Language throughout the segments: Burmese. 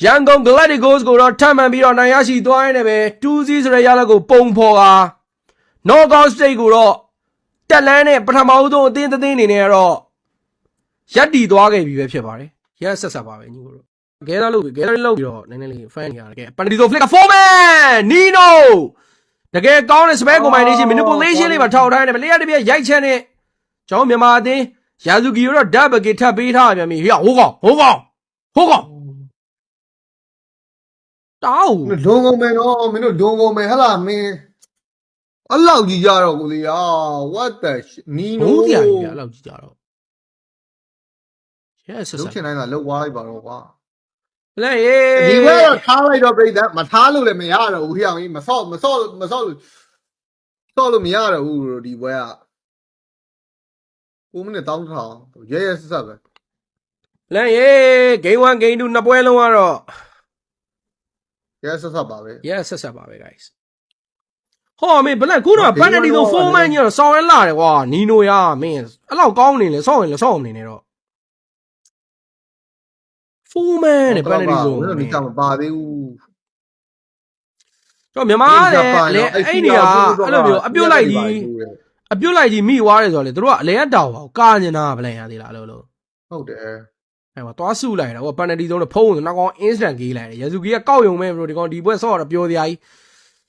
ရန်ကုန် Galacticos ကိုတော့ထပ်မံပြီးတော့နိုင်ရရှိသွားရတဲ့ပဲ 2-0 ဆိုတဲ့ရလဒ်ကိုပုံဖော်က Knockout Stage ကိုတော့တက်လန်းနဲ့ပထမဦးဆုံးအသင်းအနေနဲ့ကတော့ရပ်တည်သွားခဲ့ပြီပဲဖြစ်ပါတယ်ရက်ဆက်ဆက်ပါပဲညီကိုတို့ဂဲသားလုပ်ပြီးတော့နည်းနည်းလေး fan နေရတယ်ကဲ Panadizo Flick 4man Nino တကယ်ကောင်းတဲ့ spare combination manipulation လေးပါထောက်ထားနေတယ်လေရတပြည့်ရိုက်ချက်နဲ့ကျွန်တော်မြန်မာအသင်းယာဇူကီကိုတော့ double kick ထပ်ပေးထားပြန်ပြီဟေ့ဟိုကောင်တောင်း လုံးကုန်မယ်နော်မင်းတို့လုံးကုန်မယ်ဟဟလားမင်းအဲ့လောက်ကြီးကြတော့ကိုလေအာ what the Nino ဘုံတရားကြီးအဲ့လောက်ကြီးကြတော့ yes ဆက် လုံးချင်တိုင်းကလောက်သွားလိုက်ပါတော့ကွာ လဲ ဒီဘက်တော့ထားလိုက်တော့ပြိတ္တမထားလို့လည်းမရတော့ဘူးဟိအောင်ကြီးမဆော့လို့ဆော့လို့မရတော့ဘူးဒီဘက်က9မိနစ်တောင်းထောင်ရဲဆက်ဆက်ပဲ လဲgame 1 game 2နှစ်ပွဲလုံးကတော့ ရဲဆက်ဆက်ပါပဲ yes ဆက်ပါပဲ guys ဟောမင်းဘလက်ခုတော့ penalty ဆို4 man ကြီးတော့ဆောင်းရလာတယ်ကွာနီနိုရမင်းအဲ့လောက်ကောင်းနေလေဆောင်းရင်လည်းဆောင်းနေနေတော့4 man နဲ့ penalty ဆို မင်းတို့ဒီကမပါသေးဘူး တော့မြန်မာလည်းအဲ့နေရာအဲ့လိုမျိုးအပြုတ်လိုက်ကြီးမိသွားတယ်ဆိုတော့လေတို့ကအလဲတောင်ပါကာနေတာဗလန်ရသေးလားလို့ ဟုတ်တယ် အဲ့မှာသွားစုလိုက်တာဟို penalty ဆုံးတော့ဖုံးဆိုနောက်ကောင် instant ကြီးလိုက်တယ်ယာဇူကီကကောက်ယုံမဲ့ဘရိုဒီကောင်ဒီပွဲဆော့တော့ပြောစရာကြီး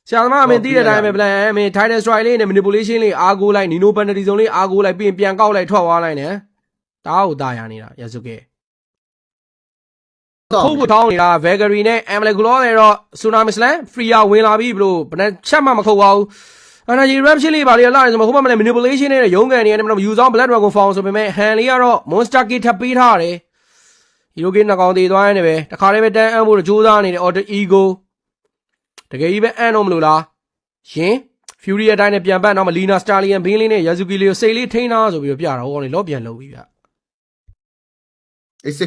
ဆရာသမားအမင်းသိတဲ့အတိုင်းပဲဗလန်အမင်း title strike လေးနဲ့ manipulation လေးအားကိုးလိုက်နီနို penalty ဆုံးလေးအားကိုးလိုက်ပြီးပြန်ကောက်လိုက်ထွက်သွားလိုက်နဲ့တားကိုတာရနေတာယာဇူကီခုတ်ထောင်းနေတာ Vagary နဲ့ Emily Gulon တွေတော့ Tsunami Slam free ဝင်လာပြီဘလို့ဘယ်နဲ့ချက်မှမခုတ်ပါဘူး energy reaction လေးပါလေလာနေဆိုမှဟိုမှာလည်း manipulation နဲ့ရုံးကန်နေတယ်မယူဆောင် Black Dragon Found ဆိုပေမဲ့ Han လေးကတော့ Monster Kid ထပ်ပေးထားတယ် Hero Kid နှစ်ကောင်တည်သွားနေပဲတခါလေးပဲတန်းအမ်းဖို့ကြိုးစားနေတယ် Order Ego တကယ်ကြီးပဲအမ်းတော့မလို့လားရှင် Fury အတိုင်းနဲ့ပြန်ပတ်တော့မ Lina Stallion ဘင်းလေးနဲ့ Yazuki လေးကိုစိတ်လေးထိန်းထားဆိုပြီးတော့ပြတာဟိုကောင်လေးလော့ပြန်လုပ်ပြီဗျ အေးစ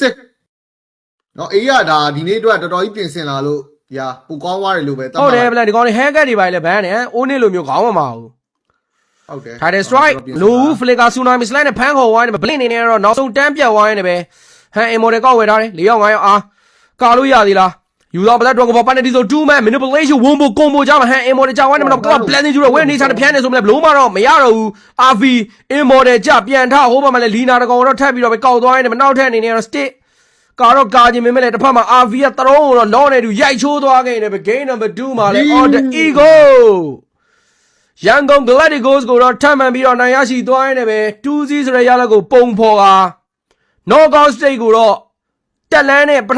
စ်နော်အေးရဒါဒီနေ့အတွက်တော်တော်ကြီးပြင်ဆင်လာလို့ညာပူကောင်းသွားတယ်လို့ပဲ ဟုတ်တယ်ဗလန်ဒီကောင်လေး hacker တွေပါလေဘန်းနေအိုးနေလိုမျိုးခေါင်းမမအောင် ဟုတ်တယ် Title Strike လူ Flicker Tsunami Slide နဲ့ဖမ်းခေါ်ဝိုင်းနေပဲ Blink နေနေတော့နောက်ဆုံးတန်းပြတ်ဝိုင်းနေပဲ Han Immortal ကောက်ဝယ်ထားတယ်4ယောက်5ယောက်အားကာလို့ရသေးလား User Black Dragon for Penalty ဆို2 man manipulation wombo combo ကြမှာ Han Immortal ကြာဝိုင်းနေမှာတော့ blending ကျူတော့ဝဲနေချာဖျန်းနေဆိုမလဲဘလို့မှတော့မရတော့ဘူး RV Immortal ကြပြန်ထဟိုးမှာလည်း Lina တကောင်တော့ထပ်ပြီးတော့ပဲကောက်သွားနေတယ်နောက်ထပ်အနေနဲ့တော့ stick ကာတော့ကာခြင်းမင်းမဲ့လေတစ်ဖက်မှာ RV ကတရုံးတော့လောနေတူရိုက်ချိုးသွားခဲ့နေပဲ game number 2မှာလေ Order Ego ရန်ကုန် Galacticos ကိုတော့ထပ်မံပြီးတော့နိုင်ရရှိသွားရတဲ့ပဲ 2-0 ဆိုတဲ့ရလဒ်ကိုပုံဖော်က Knockout Stage ကိုတော့တက်လန်းနဲ့ပထမ